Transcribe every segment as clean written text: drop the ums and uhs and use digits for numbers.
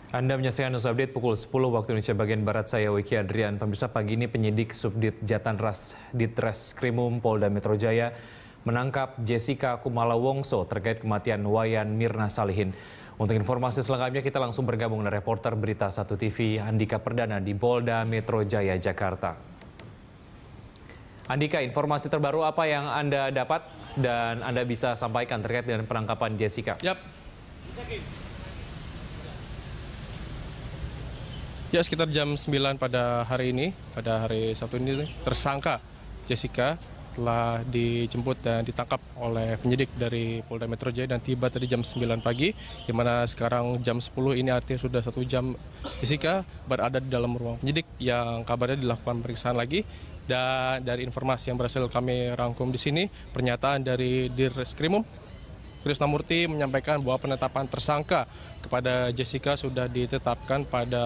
Anda menyaksikan News Update pukul 10 waktu Indonesia bagian Barat, saya Wiki Adrian. Pemirsa, pagi ini penyidik Subdit Jatanras Ditreskrimum Polda Metro Jaya menangkap Jessica Kumala Wongso terkait kematian Wayan Mirna Salihin. Untuk informasi selengkapnya kita langsung bergabung dengan reporter Berita 1 TV Andika Perdana di Polda Metro Jaya, Jakarta. Andika, informasi terbaru apa yang Anda dapat dan Anda bisa sampaikan terkait dengan penangkapan Jessica? Ya, sekitar jam 9 pada hari ini, pada hari Sabtu ini, tersangka Jessica telah dijemput dan ditangkap oleh penyidik dari Polda Metro Jaya dan tiba tadi jam 9 pagi, di mana sekarang jam 10 ini artinya sudah 1 jam Jessica berada di dalam ruang penyidik yang kabarnya dilakukan pemeriksaan lagi. Dan dari informasi yang berhasil kami rangkum di sini, pernyataan dari Direskrimum Krisnamurti menyampaikan bahwa penetapan tersangka kepada Jessica sudah ditetapkan pada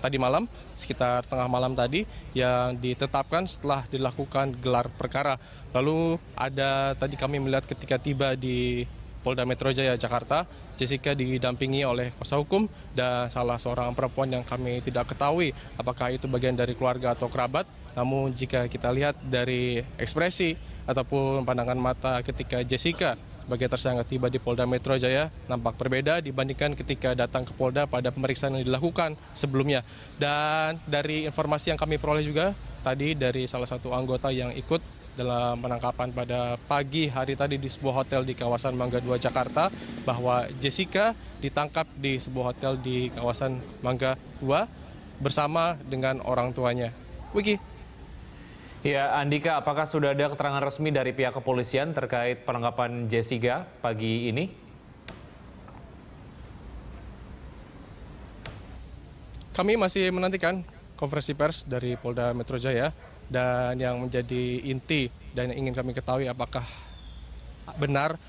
tadi malam, sekitar tengah malam tadi, yang ditetapkan setelah dilakukan gelar perkara. Lalu ada tadi kami melihat ketika tiba di Polda Metro Jaya, Jakarta, Jessica didampingi oleh kuasa hukum dan salah seorang perempuan yang kami tidak ketahui apakah itu bagian dari keluarga atau kerabat. Namun jika kita lihat dari ekspresi ataupun pandangan mata ketika Jessica sebagai tersangka tiba di Polda Metro Jaya nampak berbeda dibandingkan ketika datang ke Polda pada pemeriksaan yang dilakukan sebelumnya. Dan dari informasi yang kami peroleh juga tadi dari salah satu anggota yang ikut dalam penangkapan pada pagi hari tadi di sebuah hotel di kawasan Mangga 2 Jakarta, bahwa Jessica ditangkap di sebuah hotel di kawasan Mangga 2 bersama dengan orang tuanya. Wiki. Ya, Andika, apakah sudah ada keterangan resmi dari pihak kepolisian terkait penangkapan Jessica pagi ini? Kami masih menantikan konferensi pers dari Polda Metro Jaya, dan yang menjadi inti dan yang ingin kami ketahui apakah benar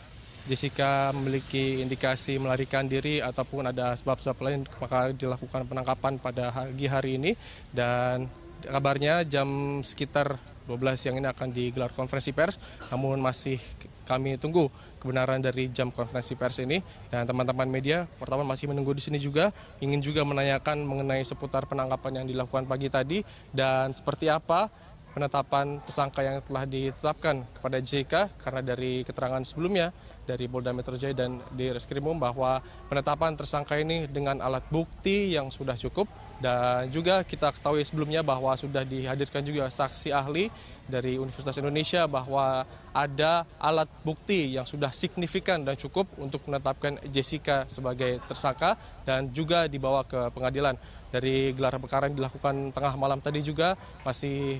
Jessica memiliki indikasi melarikan diri ataupun ada sebab-sebab lain maka dilakukan penangkapan pada pagi hari ini. Dan kabarnya jam sekitar 12 siang ini akan digelar konferensi pers, namun masih kami tunggu kebenaran dari jam konferensi pers ini. Dan teman-teman media wartawan masih menunggu di sini juga, ingin juga menanyakan mengenai seputar penangkapan yang dilakukan pagi tadi dan seperti apa penetapan tersangka yang telah ditetapkan kepada Jessica, karena dari keterangan sebelumnya dari Polda Metro Jaya dan Direskrimum bahwa penetapan tersangka ini dengan alat bukti yang sudah cukup. Dan juga kita ketahui sebelumnya bahwa sudah dihadirkan juga saksi ahli dari Universitas Indonesia bahwa ada alat bukti yang sudah signifikan dan cukup untuk menetapkan Jessica sebagai tersangka dan juga dibawa ke pengadilan. Dari gelar perkara yang dilakukan tengah malam tadi juga masih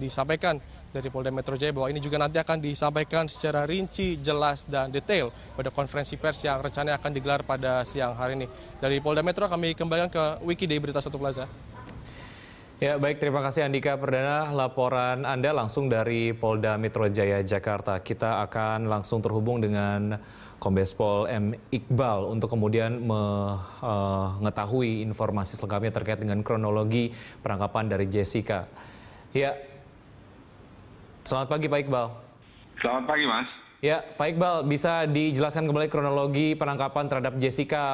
disampaikan dari Polda Metro Jaya bahwa ini juga nanti akan disampaikan secara rinci, jelas, dan detail pada konferensi pers yang rencananya akan digelar pada siang hari ini. Dari Polda Metro kami kembalikan ke Wiki di Berita 1 Plaza. Ya, baik, terima kasih Andika Perdana, laporan Anda langsung dari Polda Metro Jaya, Jakarta. Kita akan langsung terhubung dengan Kombes Pol M. Iqbal untuk kemudian mengetahui informasi selengkapnya terkait dengan kronologi penangkapan dari Jessica. Ya, selamat pagi Pak Iqbal. Selamat pagi, Mas. Ya, Pak Iqbal, bisa dijelaskan kembali kronologi penangkapan terhadap Jessica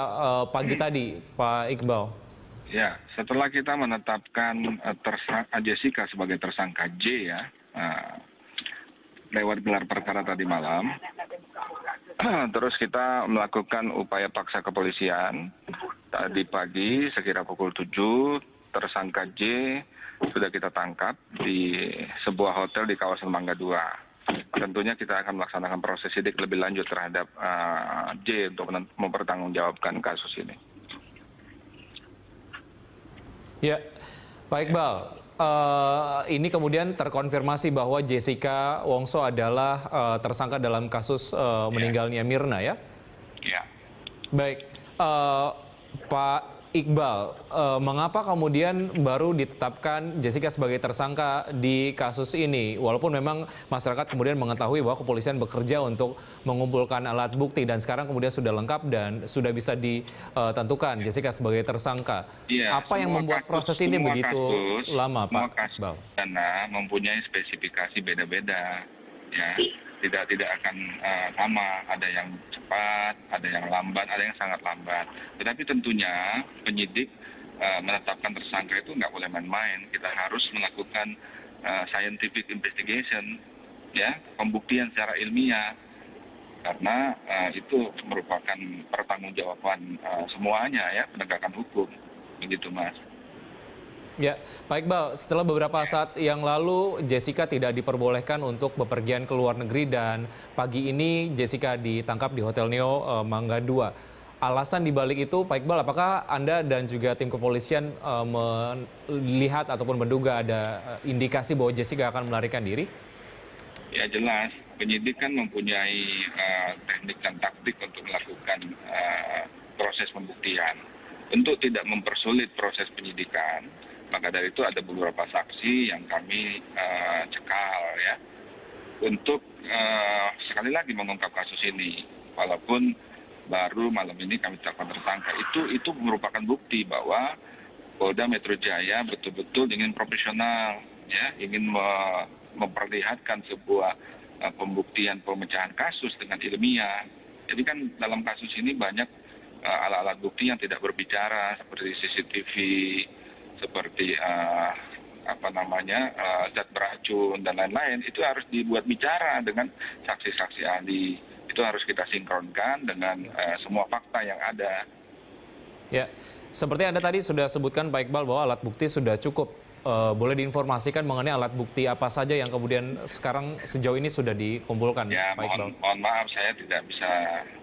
pagi tadi, Pak Iqbal? Ya, setelah kita menetapkan Jessica sebagai tersangka J ya, lewat gelar perkara tadi malam, terus kita melakukan upaya paksa kepolisian. Tadi pagi sekira pukul 7, tersangka J sudah kita tangkap di sebuah hotel di kawasan Mangga 2. Tentunya kita akan melaksanakan proses sidik lebih lanjut terhadap J untuk mempertanggungjawabkan kasus ini. Ya, Pak Iqbal, ini kemudian terkonfirmasi bahwa Jessica Wongso adalah tersangka dalam kasus meninggalnya Mirna ya? Ya. Baik, Pak Iqbal, mengapa kemudian baru ditetapkan Jessica sebagai tersangka di kasus ini? Walaupun memang masyarakat kemudian mengetahui bahwa kepolisian bekerja untuk mengumpulkan alat bukti dan sekarang kemudian sudah lengkap dan sudah bisa ditentukan Jessica sebagai tersangka. Ya, apa yang membuat proses ini begitu lama, Pak Iqbal? Karena mempunyai spesifikasi beda-beda. Ya, tidak akan sama, ada yang cepat, ada yang lambat, ada yang sangat lambat. Tetapi tentunya penyidik menetapkan tersangka itu nggak boleh main-main. Kita harus melakukan scientific investigation, ya, pembuktian secara ilmiah, karena itu merupakan pertanggungjawaban semuanya, ya, penegakan hukum, begitu Mas. Ya, Pak Iqbal, setelah beberapa saat yang lalu Jessica tidak diperbolehkan untuk bepergian ke luar negeri dan pagi ini Jessica ditangkap di Hotel Neo Mangga 2. Alasan dibalik itu, Pak Iqbal, apakah Anda dan juga tim kepolisian melihat ataupun menduga ada indikasi bahwa Jessica akan melarikan diri? Ya jelas, penyidik kan mempunyai teknik dan taktik untuk melakukan proses pembuktian. Untuk tidak mempersulit proses penyidikan, maka dari itu ada beberapa saksi yang kami cekal, ya, untuk sekali lagi mengungkap kasus ini. Walaupun baru malam ini kami tetapkan tersangka, itu merupakan bukti bahwa Polda Metro Jaya betul-betul ingin profesional, ya, ingin memperlihatkan sebuah pembuktian pemecahan kasus dengan ilmiah. Jadi kan dalam kasus ini banyak alat-alat bukti yang tidak berbicara seperti CCTV, seperti zat beracun dan lain-lain. Itu harus dibuat bicara dengan saksi-saksi ahli. Itu harus kita sinkronkan dengan semua fakta yang ada. Ya, seperti Anda tadi sudah sebutkan Pak Iqbal bahwa alat bukti sudah cukup. Boleh diinformasikan mengenai alat bukti apa saja yang kemudian sekarang sejauh ini sudah dikumpulkan, ya, Pak Iqbal? Mohon maaf, saya tidak bisa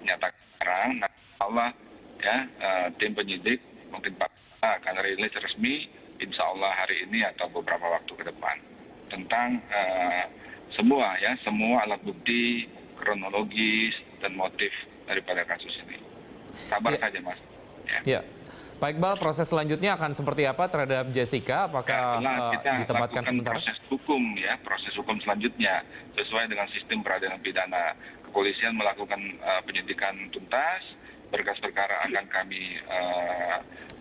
nyatakan sekarang. Allah, ya, tim penyidik mungkin Pak akan rilis resmi, insya Allah hari ini atau beberapa waktu ke depan, tentang semua alat bukti, kronologis dan motif daripada kasus ini. Sabar saja, Mas. Ya. Pak Iqbal, proses selanjutnya akan seperti apa terhadap Jessica? Apakah kita ditempatkan sementara? Proses hukum, ya, proses hukum selanjutnya sesuai dengan sistem peradilan pidana. Kepolisian melakukan penyidikan tuntas, berkas perkara akan kami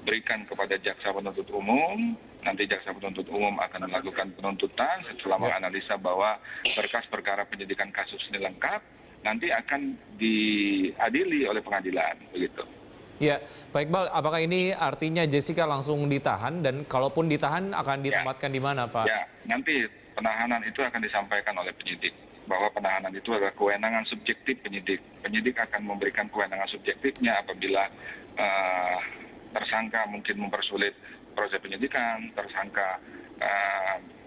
berikan kepada jaksa penuntut umum. Nanti jaksa penuntut umum akan melakukan penuntutan setelah menganalisa bahwa berkas perkara penyidikan kasus ini lengkap, nanti akan diadili oleh pengadilan, begitu. Ya, Pak Iqbal, apakah ini artinya Jessica langsung ditahan dan kalaupun ditahan akan ditempatkan di mana, Pak? Ya, nanti penahanan itu akan disampaikan oleh penyidik bahwa penahanan itu adalah kewenangan subjektif penyidik. Penyidik akan memberikan kewenangan subjektifnya apabila tersangka mungkin mempersulit proses penyidikan, tersangka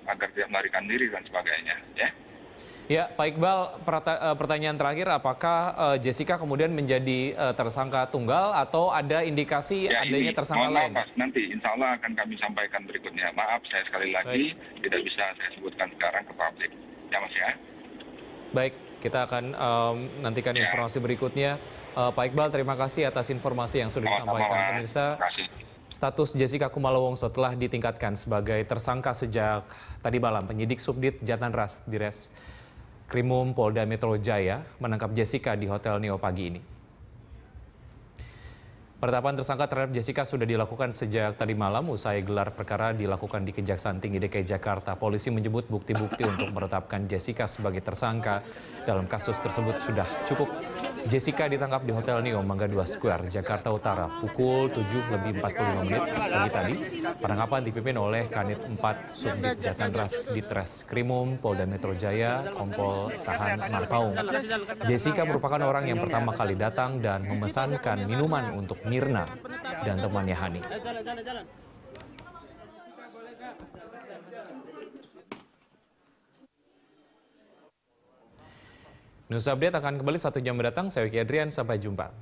agar tidak melarikan diri dan sebagainya, ya. Ya, Pak Iqbal, pertanyaan terakhir, apakah Jessica kemudian menjadi tersangka tunggal atau ada indikasi adanya tersangka lain? Maaf, Nanti insya Allah akan kami sampaikan berikutnya. Maaf, saya sekali lagi tidak bisa saya sebutkan sekarang ke publik. Ya, Mas, ya. Baik, kita akan nantikan informasi berikutnya. Pak Iqbal, terima kasih atas informasi yang sudah disampaikan. Pemirsa, status Jessica Kumala Wongso telah ditingkatkan sebagai tersangka sejak tadi malam. Penyidik Subdit Jatanras Dires Krimum Polda Metro Jaya menangkap Jessica di Hotel Neo pagi ini. Penetapan tersangka terhadap Jessica sudah dilakukan sejak tadi malam. Usai gelar perkara dilakukan di Kejaksaan Tinggi DKI Jakarta. Polisi menyebut bukti-bukti untuk menetapkan Jessica sebagai tersangka dalam kasus tersebut sudah cukup. Jessica ditangkap di Hotel Neo Mangga 2 Square, Jakarta Utara pukul 7.45 pagi tadi. Penangkapan dipimpin oleh Kanit 4 Subdit Jatanras Ditres Krimum Polda Metro Jaya, Kompol Tahan Marpaung. Jessica merupakan orang yang pertama kali datang dan memesankan minuman untuk Mirna dan temannya Hani. News Update akan kembali 1 jam mendatang. Saya Wiki Adrian, sampai jumpa.